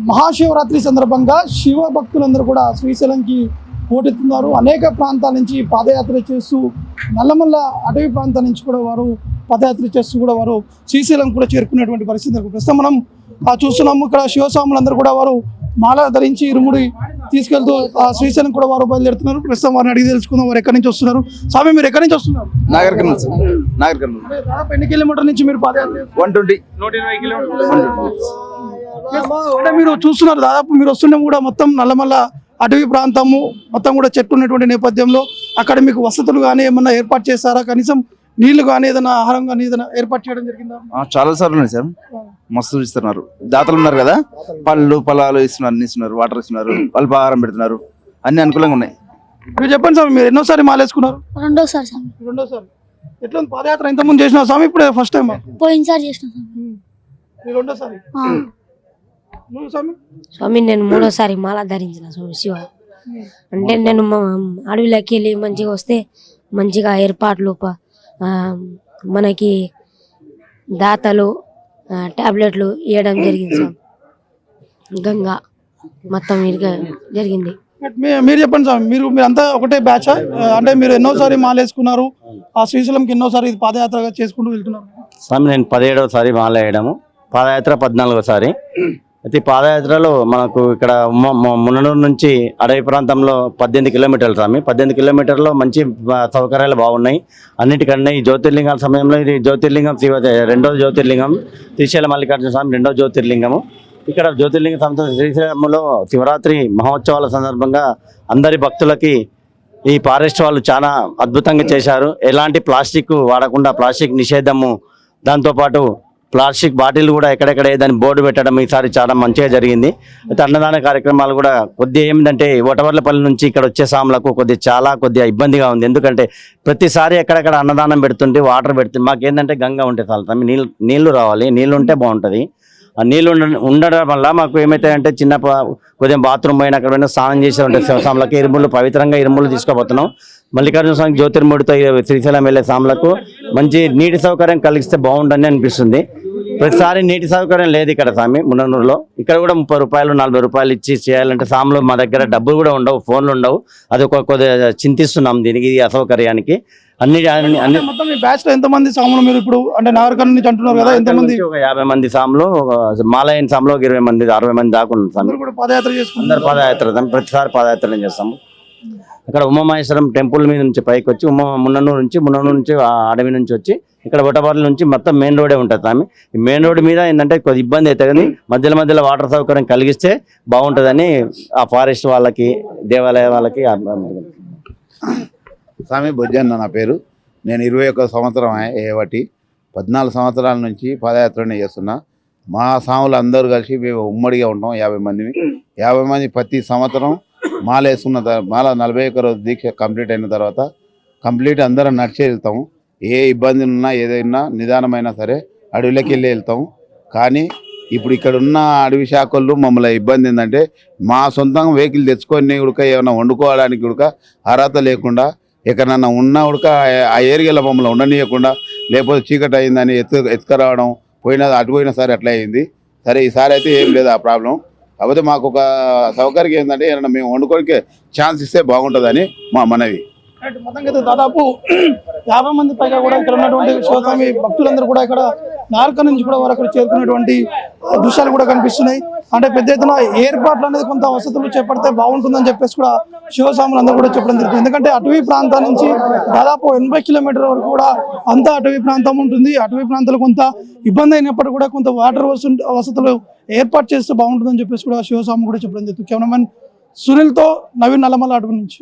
మహాశివరాత్రి సందర్భంగా శివ భక్తులందరూ కూడా శ్రీశైలంకి పోటెత్తున్నారు. అనేక ప్రాంతాల నుంచి పాదయాత్ర చేస్తూ నల్లమల్ల అటవీ ప్రాంతాల నుంచి కూడా వారు పాదయాత్ర చేస్తూ కూడా వారు శ్రీశైలం కూడా చేరుకునేటువంటి పరిస్థితి. ప్రస్తుతం మనం చూస్తున్నాము. ఇక్కడ శివస్వాములందరూ కూడా వారు మాల ధరించి ఇరుముడి తీసుకెళ్తూ శ్రీశైలం కూడా వారు బయలుదేరుతున్నారు. ప్రస్తుతం వారిని అడిగి తెలుసుకుందాం వారు ఎక్కడి నుంచి వస్తున్నారు. స్వామి మీరు ఎక్కడి నుంచి వస్తున్నారు? దాదాపు ఎన్ని కిలోమీటర్ నుంచి మీరు పాదయాత్ర? 120 కిలోమీటర్లు. అంటే మీరు చూస్తున్నారు దాదాపు మీరు వస్తుండే కూడా మొత్తం నల్లమల్ల అటవీ ప్రాంతము మొత్తం కూడా చెట్లు ఉన్నటువంటి నేపథ్యంలో అక్కడ మీకు వసతులు కానీ ఏమన్నా ఏర్పాటు చేస్తారా? కనీసం నీళ్లు కానీ ఏదైనా ఆహారం కానీ ఏదైనా ఏర్పాటు చేయడం జరిగిందా? చాలా సార్లు ఉన్నాయి సార్, మస్తు ఇస్తున్నారు. దాతలు ఉన్నారు కదా, పళ్ళు పొలాలు ఇస్తున్నారు, అన్ని ఇస్తున్నారు, వాటర్ ఇస్తున్నారు, అల్పాహారం పెడుతున్నారు, అన్ని అనుకూలంగా ఉన్నాయి. మీరు చెప్పండి స్వామి, మీరు ఎన్నోసారి మాలేసుకున్నారు? రెండోసారి. ఎట్లా పాదయాత్ర ఇంతకుముందు చేసిన స్వామి? ఇప్పుడే ఫస్ట్ టైం? పోయినసారి చేసిన రెండోసారి. స్వామి నేను మూడోసారి మాల ధరించిన స్వామి శివ. అంటే నేను అడవిలోకి వెళ్ళి మంచిగా వస్తే మంచిగా ఏర్పాట్లు మనకి దాతలు టాబ్లెట్లు ఇవ్వడం జరిగింది స్వామి. గంగా మొత్తం జరిగింది. మీరు చెప్పండి స్వామి, మీరంతా ఒకటే బ్యాచ్? అంటే మీరు ఎన్నోసారి మాలేసుకున్నారు? ఆ శ్రీశైలంకి ఎన్నోసారి పాదయాత్రగా చేసుకుంటూ వెళ్తున్నారు? స్వామి నేను 17వ సారి మాల వేయడము, పాదయాత్ర 14వ సారి. అయితే పాదయాత్రలో మనకు ఇక్కడ మున్ననూరు నుంచి అడవి ప్రాంతంలో 18 కిలోమీటర్లు స్వామి. 18 కిలోమీటర్లో మంచి సౌకర్యాలు బాగున్నాయి. అన్నిటికన్నా ఈ జ్యోతిర్లింగాల సమయంలో ఇది జ్యోతిర్లింగం రెండో జ్యోతిర్లింగం శ్రీశైల మల్లికార్జున స్వామి రెండో జ్యోతిర్లింగము. ఇక్కడ జ్యోతిర్లింగ సంస్థ శ్రీశైలంలో శివరాత్రి మహోత్సవాల సందర్భంగా అందరి భక్తులకి ఈ ఫారెస్ట్ వాళ్ళు చాలా అద్భుతంగా చేశారు. ఎలాంటి ప్లాస్టిక్ వాడకుండా ప్లాస్టిక్ నిషేధము, దాంతోపాటు ప్లాస్టిక్ బాటిల్ కూడా ఎక్కడెక్కడ ఏదని బోర్డు పెట్టడం ఈసారి చాలా మంచిగా జరిగింది. అయితే అన్నదాన కార్యక్రమాలు కూడా కొద్దిగా ఏమిటంటే ఓటవర్లపల్లి నుంచి ఇక్కడ వచ్చే సాములకు కొద్దిగా ఇబ్బందిగా ఉంది. ఎందుకంటే ప్రతిసారి ఎక్కడెక్కడ అన్నదానం పెడుతుంటే వాటర్ పెడుతుంది. మాకేంటంటే గంగా ఉంటే చాలు, నీళ్లు రావాలి, నీళ్ళు ఉంటే బాగుంటుంది. ఆ నీళ్ళు ఉండడం వల్ల మాకు ఏమైతాయంటే కొద్దిగా బాత్రూమ్ పోయినా అక్కడ పోయినా స్నానం చేసే ఉంటాయి సాములకి పవిత్రంగా ఇరుములు తీసుకోబోతున్నాం. మల్లికార్జున స్వామి జ్యోతిర్ముడితో శ్రీశైలం వెళ్ళే సాములకు మంచి నీటి సౌకర్యం కలిగిస్తే బాగుంటుంది అనిపిస్తుంది. ప్రతిసారి నీటి సౌకర్యం లేదు ఇక్కడ స్వామి మున్ననూరులో. ఇక్కడ కూడా 30 రూపాయలు 40 రూపాయలు ఇచ్చి చేయాలంటే సాములు మా దగ్గర డబ్బులు కూడా ఉండవు, ఫోన్లు ఉండవు. అది కొద్దిగా చింతిస్తున్నాం దీనికి, ఈ అసౌకర్యానికి. అన్ని బ్యాచ్ లో ఎంతమంది సాములు మీరు ఇప్పుడు అంటే నాగరికల్ నుంచి అంటున్నారు కదా, ఎంతమంది? ఒక 50 మంది సాములు, మాలైన సాములు ఒక 20 మంది 60 మంది దాకా ఉన్నాం. అందరు పాదయాత్ర ప్రతిసారి పాదయాత్ర చేస్తాము. అక్కడ ఉమామహేశ్వరం టెంపుల్ మీద నుంచి పైకి వచ్చి మున్ననూరు నుంచి అడవి నుంచి వచ్చి ఇక్కడ బొట్టబార్ల నుంచి మొత్తం మెయిన్ రోడే ఉంటుంది స్వామి. ఈ మెయిన్ రోడ్ మీద ఏంటంటే కొద్ది ఇబ్బంది అవుతుంది, కానీ మధ్యలో వాటర్ సౌకర్యం కలిగిస్తే బాగుంటుందని ఆ ఫారెస్ట్ వాళ్ళకి దేవాలయ వాళ్ళకి. స్వామి బొజ్జన్న నా పేరు. నేను 21 సంవత్సరం ఏవటి 14 సంవత్సరాల నుంచి పాదయాత్రనే చేస్తున్నా. మా సాములు అందరూ కలిసి మేము ఉమ్మడిగా ఉంటాం, 50 మంది ప్రతి సంవత్సరం మాల వేసుకున్న మాల 41 రోజు దీక్ష కంప్లీట్ అయిన తర్వాత కంప్లీట్ అందరం నడిచి వెళ్తాము. ఏ ఇబ్బంది ఉన్నా ఏదైనా నిదానమైనా సరే అడవిలోకి వెళ్తాము. కానీ ఇప్పుడు ఇక్కడ ఉన్న అడవి శాఖలు మమ్మల్ని ఇబ్బంది ఏంటంటే మా సొంతంగా వెహికల్ తెచ్చుకొని ఉడక ఏమైనా వండుకోవడానికి ఉడక అర్హత లేకుండా, ఎక్కడన్నా ఉన్న ఉడక ఆ ఏరియాలో మమ్మల్ని ఉండనీయకుండా, లేకపోతే చీకటి అయిందని ఎత్తుకురావడం అటుపోయినా సరే అట్లా అయింది. సరే ఈసారి అయితే ఏం లేదు ఆ ప్రాబ్లం. కాకపోతే మాకు ఒక సౌకర్యం ఏంటంటే ఏమన్నా మేము వండుకోనికే ఛాన్స్ ఇస్తే బాగుంటుందని మా మనవి. మొత్తంగా దాదాపు 50 మంది పైగా కూడా ఇక్కడ ఉన్నటువంటి శివస్వామి భక్తులందరూ కూడా ఇక్కడ నార్క నుంచి కూడా వారు అక్కడ చేరుకున్నటువంటి దృశ్యాలు కూడా కనిపిస్తున్నాయి. అంటే పెద్ద ఎత్తున ఏర్పాట్లు అనేది కొంత వసతులు చేపడితే బాగుంటుందని చెప్పేసి కూడా శివస్వాములు అందరూ కూడా చెప్పడం జరుగుతుంది. ఎందుకంటే అటవీ ప్రాంతం నుంచి దాదాపు 80 కిలోమీటర్ల వరకు కూడా అంతా అటవీ ప్రాంతం ఉంటుంది. అటవీ ప్రాంతాలు కొంత ఇబ్బంది అయినప్పటికీ కూడా కొంత వాటర్ వసతులు ఏర్పాటు చేస్తే బాగుంటుందని చెప్పేసి కూడా శివస్వామి కూడా చెప్పడం జరుగుతుంది. కెమెరామెన్ సునీల్తో నవీన్, నల్లమల్ల అటవీ నుంచి.